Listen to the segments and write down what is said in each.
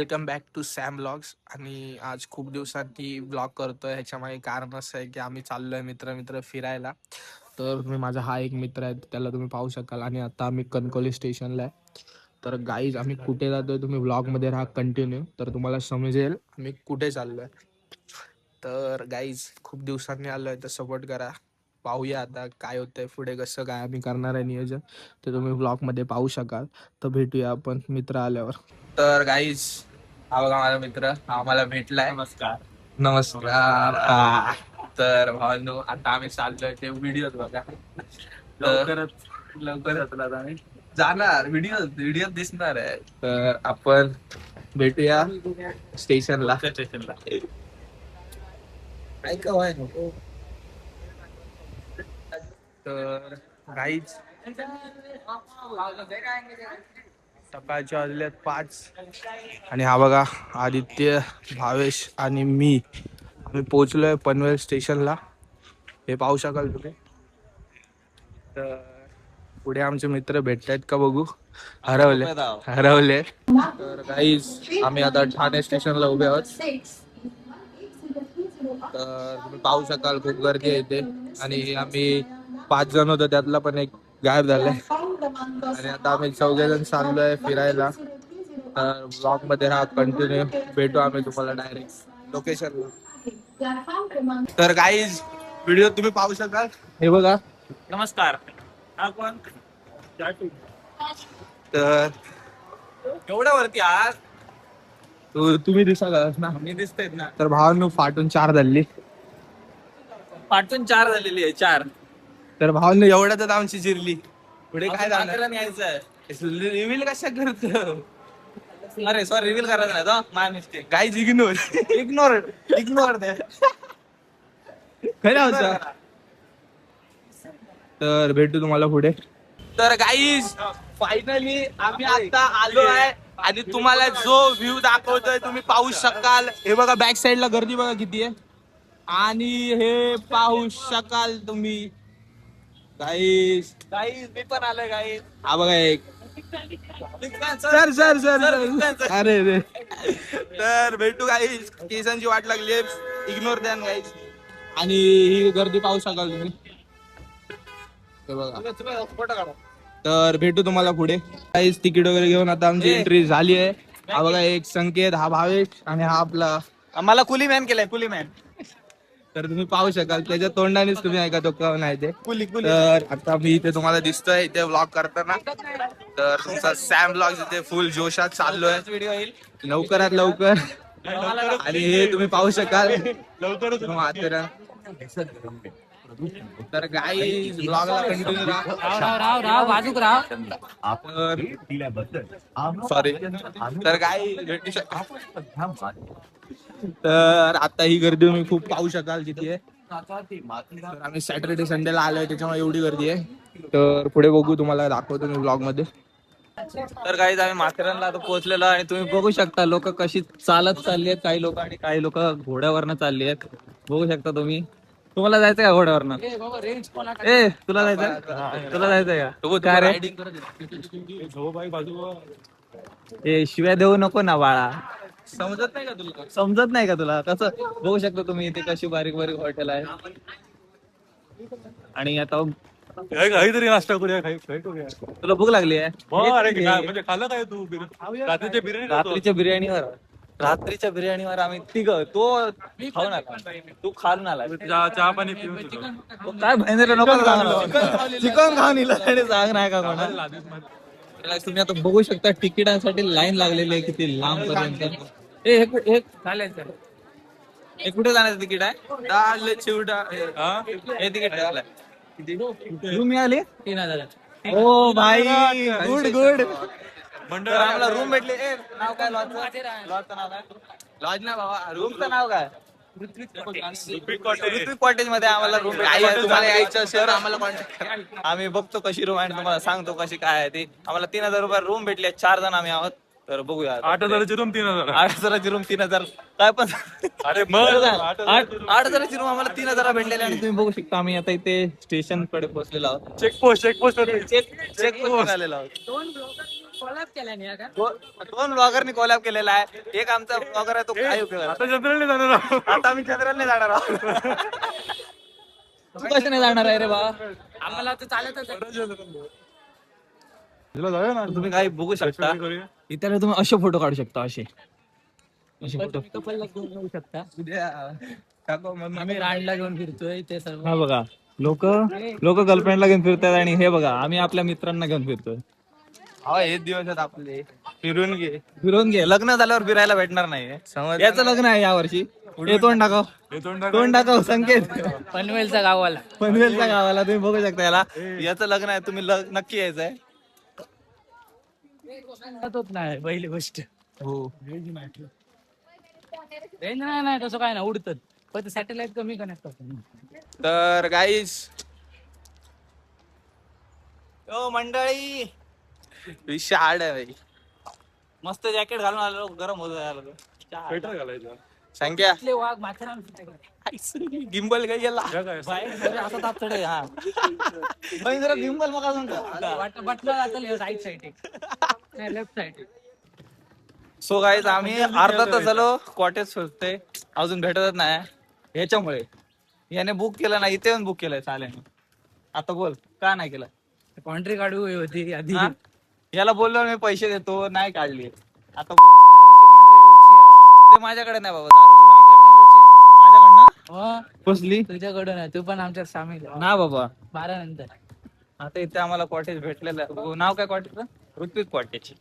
Welcome back to Sam blogs. आणि आज खूप दिवसांनी ब्लॉग करतोय. ह्याच्यामागे कारण असं आहे की आम्ही चाललोय मित्र फिरायला. तर तुम्ही माझा हा एक मित्र आहे, त्याला तुम्ही पाहू शकाल. आणि आता आम्ही कणकवली स्टेशनला आहे. तर गाईज आम्ही कुठे जातोय तुम्ही ब्लॉगमध्ये राहा कंटिन्यू, तर तुम्हाला समजेल आम्ही कुठे चाललोय. तर गाईज खूप दिवसांनी आलोय तर सपोर्ट करा. पाहूया आता काय होतंय पुढे, कसं काय आम्ही करणार आहे नियोजन, ते तुम्ही ब्लॉगमध्ये पाहू शकाल. तर भेटूया आपण मित्र आल्यावर. तर गाईज हा बघा माझा मित्र आम्हाला भेटलाय. नमस्कार. नमस्कार. तर भावांनो आता आम्ही चाललोय ते व्हिडिओ बघा. लवकरच आम्ही जाणार, व्हिडिओ दिसणार आहे. तर आपण भेटूया स्टेशनला. स्टेशनला. तर गाईज सकाळचे वाजलेत 5 आणि हा बघा आदित्य, भावेश आणि मी आम्ही पोहोचलोय पनवेल स्टेशनला. हे पाहू शकाल तुम्ही. तर पुढे आमचे मित्र भेटतायत का बघू. हरवले. तर गाईज आम्ही आता ठाणे स्टेशनला उभे आहोत. तर तुम्ही पाहू शकाल खूप गर्दी आहे इथे. आणि आम्ही 5 जण होतो, त्यातला पण एक गायब झालाय. आणि आता आम्ही 4 जण चाललोय फिरायला. तर ब्लॉग मध्ये राहा कंटिन्यू. भेटू आम्ही तुम्हाला डायरेक्ट लोकेशनला. तर गाईज व्हिडिओ तुम्ही पाहू शकाल. हे बघा. नमस्कार. हा कोण? तर एवढ्या वरती आज तुम्ही दिसाल ना. मी दिसतेत ना. तर भावांनो फाटून 4 झाली. पाठवून 4 झालेली आहे. 4 तर भावांनो एवढ्यातच आमची जिरली. पुढे काय आपल्याला झालं न्यायचंय. रिव्हील कशा करतो. अरे सॉरी, रिव्हील करायचं नाही तो माय मिस्टेक. गाईज इग्नोर इग्नोर दे. खरं होतं. तर भेटू तुम्हाला पुढे. तर गाईज फायनली आम्ही आता आलो आहे आणि तुम्हाला जो व्ह्यू दाखवतोय तुम्ही पाहू शकाल. हे बघा बॅक साइडला गर्दी बघा किती आहे. आणि हे पाहू शकाल तुम्ही गाईज. मी पण आलोय गाईज. हा बघा एक. सर सर अरे रे. तर भेटू गाईज. केसांची वाट लागली, इग्नोर द्या गाईज. आणि ही गर्दी पाहू शकाल तुम्ही. हे बघा. फोटो काढा. तर भेटू तुम्हाला पुढे. काहीच तिकीट वगैरे घेऊन आता आमची एंट्री झाली आहे. हा बघा एक संकेत, हा भावेश आणि हा आपला. आम्हाला कुली मॅन केलंय. कुली मॅन. तर तुम्ही पाहू शकाल त्याच्या तोंडानेच तुम्ही ऐका तो कोण आहे ते. कुली. तर आता मी इथे तुम्हाला दिसतोय इथे व्लॉग करताना. तर तुमचा सॅम ब्लॉग इथे फुल जोशात चाललोय व्हिडिओ येईल लवकरात लवकर. आणि हे तुम्ही पाहू शकाल लवकरच. तर गाईज ब्लॉगला कंटिन्यू राव बाजूक राव. सॉरी. तर गाई भेटू तर आता ही गर्दी तुम्ही खूप पाहू शकाल किती आहे. तर आम्ही सॅटर्डे संडेला आलोय त्याच्यामुळे एवढी गर्दी आहे. तर पुढे बघू, तुम्हाला दाखवतो मी ब्लॉग मध्ये. तर काही आम्ही माथेरानला आता पोहोचलेलो आणि तुम्ही बघू शकता लोक कशी चालत चालली आहेत. काही लोक आणि काही लोक घोड्यावरनं चालली आहेत. बघू शकता तुम्ही. तुम्हाला जायचंय का घोड्यावरनं? ए तुला जायचंय? तुला जायचंय का? काय रे? ए शिव्या देऊ नको ना बाळा. समजत नाही का तुला? समजत नाही का तुला? कसं बघू शकता तुम्ही इथे कशी बारीक बारीक हॉटेल आहे. आणि आता काहीतरी नाश्ता करूया. करूया. तुला भूक लागली आहे? म्हणजे खाल्लं काय तू रात्रीच्या बिर्याणी रात्रीच्या बिर्याणीवर आम्ही तिघ तो खाऊन आला. तू खाऊन आला. चहा पाणी पिऊन तो काय भैंद्र नको चिकन खाऊन इला आणि सांग नाही का कोणा. तुम्ही आता बघू शकता तिकिटांसाठी लाईन लागलेली आहे किती लांब पर्यंत. हे कुठे जाण्याचं तिकीट आहे? डाल चिवडा. हे तिकीट रूम मिळाली 3,000. ओ भाई गुड गुड. मंडळ आम्हाला रूम भेटली. नाव काय लॉजचं नाव काय? लॉज ना बाबा, रूमचं नाव काय? ऋत्विक कॉटेज मध्ये आम्हाला रूम तुम्हाला यायचं असेल तर आम्हाला कॉन्टॅक्ट करा. आम्ही बघतो कशी रूम आहे आणि तुम्हाला सांगतो कशी काय आहे ती. आम्हाला 3,000 रुपये रूम भेटली. 4 जण आम्ही आहोत. तर बघूया. 8,000ची रूम 3,000. 8,000ची रूम 3,000 काय पण. अरे मग 8,000ची रूम आम्हाला 3,000 भेटलेली. आणि तुम्ही बघू शकता आम्ही आता इथे स्टेशन कडे पोहोचलेलो आहोत. चेकपोस्ट चेक पोस्ट आलेलो आहोत. दोन ब्लॉगरनी कोलॅब केलेला आहे. एक आमचा ब्लॉगर आहे तो काय उपयोग आता जनरली जाणार आहोत. आता आम्ही चंद्राला जाणार आहोत. तू कसं नाही जाणार आहे रे बा? आम्हाला तर चालतच तिला जाऊया ना. तुम्ही काही बघू शकता करूया. इथे तुम्ही असे फोटो काढू शकता. असे फोटो घेऊ शकता. टाकू मग. आम्ही रांडला घेऊन फिरतोय ते सर्व. हा बघा लोक लोक गर्लफ्रेंडला घेऊन फिरतात आणि हे बघा आम्ही आपल्या मित्रांना घेऊन फिरतोय. हेच दिवस आहेत आपले, फिरून घे. फिरून घे. लग्न झाल्यावर फिरायला भेटणार नाही. याचं लग्न आहे या वर्षी. हे तोंड टाकाव, हे तोंड टाक. तोंड टाकाव संकेत. पनवेलचा गावाला पनवेलच्या गावाला तुम्ही बघू शकता याला. याचं लग्न आहे. तुम्ही नक्की यायचंय. होत नाही पहिली गोष्ट. हो रेंज नाही तसं काय ना उडतात पण सॅटेलाइट कमी कनेक्ट होतं. तर गाईस ओ मंडळी विषय हार्ड आहे भाई. मस्त जॅकेट घालून आलो. गरम होत स्वेटर घालायचं. संख्या आपले वाघ माथेरान गिंबल काही गेला. या काय? असं ताप चढे. हा पण जरा गिंबल मग अजून बटला जातं राईट साईड नाही लेफ्ट साईड. सो गाईज आम्ही अर्धा तास झालो कॉटेज शोधते अजून भेटतच नाही. ह्याच्यामुळे याने बुक केलं नाही. इथे येऊन बुक केलंय चालेल. आता बोल का नाही केलं? कॉन्ट्री काढू होती आधी. हा? याला बोललो मी पैसे देतो नाही काढले. आता ते माझ्याकडे नाही बाबा. माझ्याकडनं कसली तुझ्याकडून आहे तू पण आमच्यात सामील ना बाबा. 12 नंतर. आता इथे आम्हाला कॉटेज भेटलेलं आहे. नाव काय कॉटेजचं? ऋत्विक कॉटेज.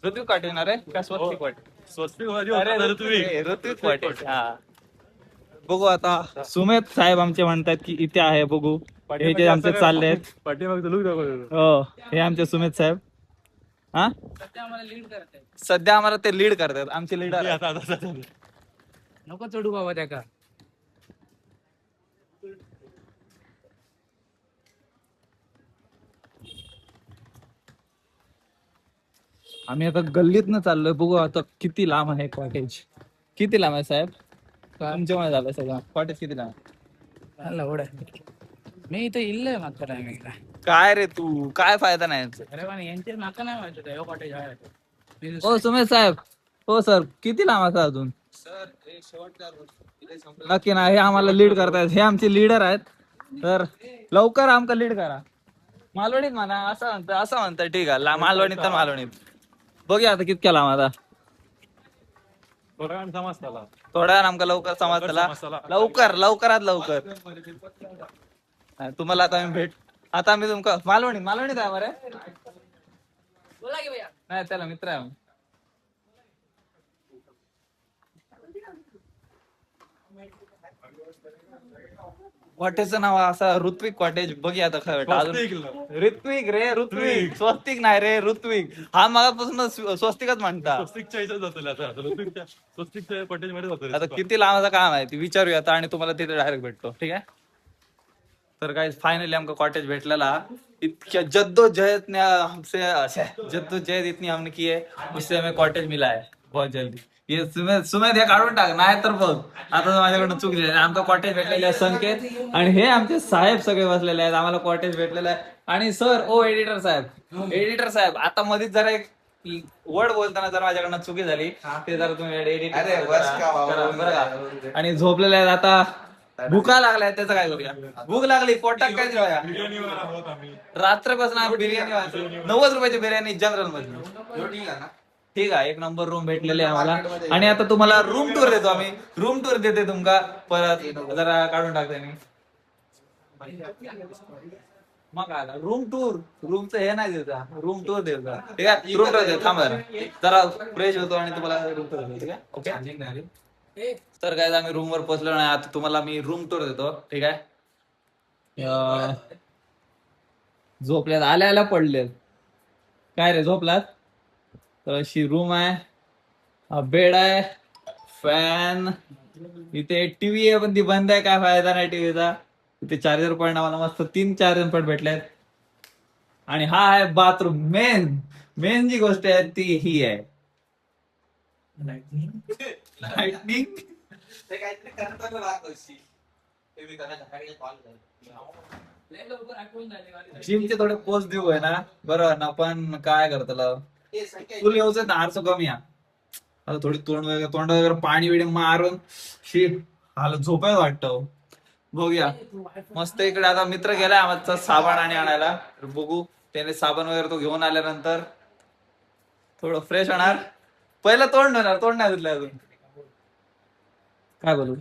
ऋत्विक कॉटेज ना रे का स्वस्तिक कॉटेज? स्वस्तिक भाजी अरे होता तर तुम्ही. ऋत्विक कॉटेज. हा बघू आता. सुमेध साहेब आमचे म्हणतात की इथे आहे. बघू हे जे आमचे चालले आहेत. पाठीमागचं लुक दाखवतो. हो हे आमचे सुमेध साहेब. हा सध्या आम्हाला लीड करताय. सध्या आम्हाला ते लीड करतात. आमचे लीडर आता आता आता. नको चढू बाबा त्या का. आम्ही आता गल्लीतनं चाललोय. बघू आता किती लांब आहे कॉटेज. किती लांब आहे साहेब? तुमच्यामुळे झालं सगळं. कॉटेज किती लांब आहे? लवड आहे. मी इथे इल्लय मागच्या टायमिंगला. काय रे तू काय फायदा नाही याचा? अरे पण यांचे नाका नाही माहिती हो कॉटेज आहे. हो सुमेध साहेब. हो सर किती लांब आहे अजून? नक्की ना. हे आम्हाला लीड करतायत. हे आमचे लीडर आहेत. तर लवकर आमका लीड करा. मालवणीत म्हणा असं म्हणतात. ठीक आहे मालवणीत तर मालवणीत. बघूया आता कितक्या लांब आता. थोडा वेळ समजताला. थोड्या वेळानं आमका लवकर समजतला. लवकरात लवकर. तुम्हाला आता आम्ही आता आम्ही तुमका मालवणीत आहे बरं. बोला की भैया. नाही त्याला मित्र आहे आम्ही. कॉटेजचं नाव असं ऋत्विक कॉटेज. बघूया आता खरं अजून. ऋत्विक रे ऋत्विक. स्वस्तिक नाही रे ऋत्विक. हा मगापासून स्वस्तिकच म्हणता. स्वस्तिकच्या ह्याच्यात जातोय आता. स्वस्तिकच्या कॉटेज मध्ये जातोय. आता किती लांबाचं काम आहे ते विचारूया आता आणि तुम्हाला तिथे डायरेक्ट भेटतो. ठीक आहे. तर काय फाइनली आमका कॉटेज भेटलेला. इतक्या जद्दोजहद ने हमसे जद्दोजहद इतनी हमने की है उससे हमें कॉटेज मिला है बहुत जल्दी. ये सुमेध हे काढून टाक नाही तर बघ आता माझ्याकडनं चुकले. आमका कॉटेज भेटलेले आहे संकेत आणि हे आमचे साहेब सगळे बसलेले आहेत. आम्हाला कॉटेज भेटलेलं आहे. आणि सर ओ एडिटर साहेब आता मध्येच जरा एक वर्ड बोलताना जर माझ्याकडनं चुकी झाली ते जरा तुम्ही एडिट बरं का. आणि झोपलेले आहेत आता. भूका लागलाय त्याचं काय करूया. भूक लागली पोटात काय जेवाया. रात्रपासून बिर्याणी 90 रुपयाची बिर्याणी जनरल मध्ये. ठीक आहे. एक नंबर रूम भेटलेले आम्हाला. आणि आता तुम्हाला रूम टूर देतो आम्ही. रूम टूर देते तुमका परत जरा काढून टाकते मी. मग आला रूम टूर. रूमचं हे नाही देता रूम टूर देता. ठीक आहे रूम टूर देतो. थांबा जरा फ्रेश होतो आणि तुम्हाला रूम टूर देतो. ठीक आहे ओके. तर काय आम्ही रूम वर पोहोचलो नाही. आता तुम्हाला मी रूम टूर देतो. ठीक आहे. झोपल्यात आल्या पडलेत. काय रे झोपलात? तर अशी रूम आहे. बेड आहे. फॅन. इथे टीव्ही आहे पण ती बंद आहे. काय फायदा नाही टीव्हीचा. इथे चार्जर पॉईंट आम्हाला मस्त 3 चार्जर पॉईंट भेटलेत. आणि हा आहे बाथरूम. मेन जी गोष्ट आहे ती ही आहे लाइटनिंग. जिमचे थोडे पोस्ट देऊ आहे ना बरोबर ना. पण काय करतलं तुला येऊच दारचं कमी या आता थोडी तोंड वगैरे पाणी बिणी मारून शीट आलं झोपायला वाटतं. बघूया मस्त इकडे आता मित्र गेलाय आमचा साबण आणि आणायला. तर बघू त्याने साबण वगैरे तो घेऊन आल्यानंतर थोडं फ्रेश होणार. पहिलं तोंड होणार, तोंड नाही धुतलं अजून. काय बोलू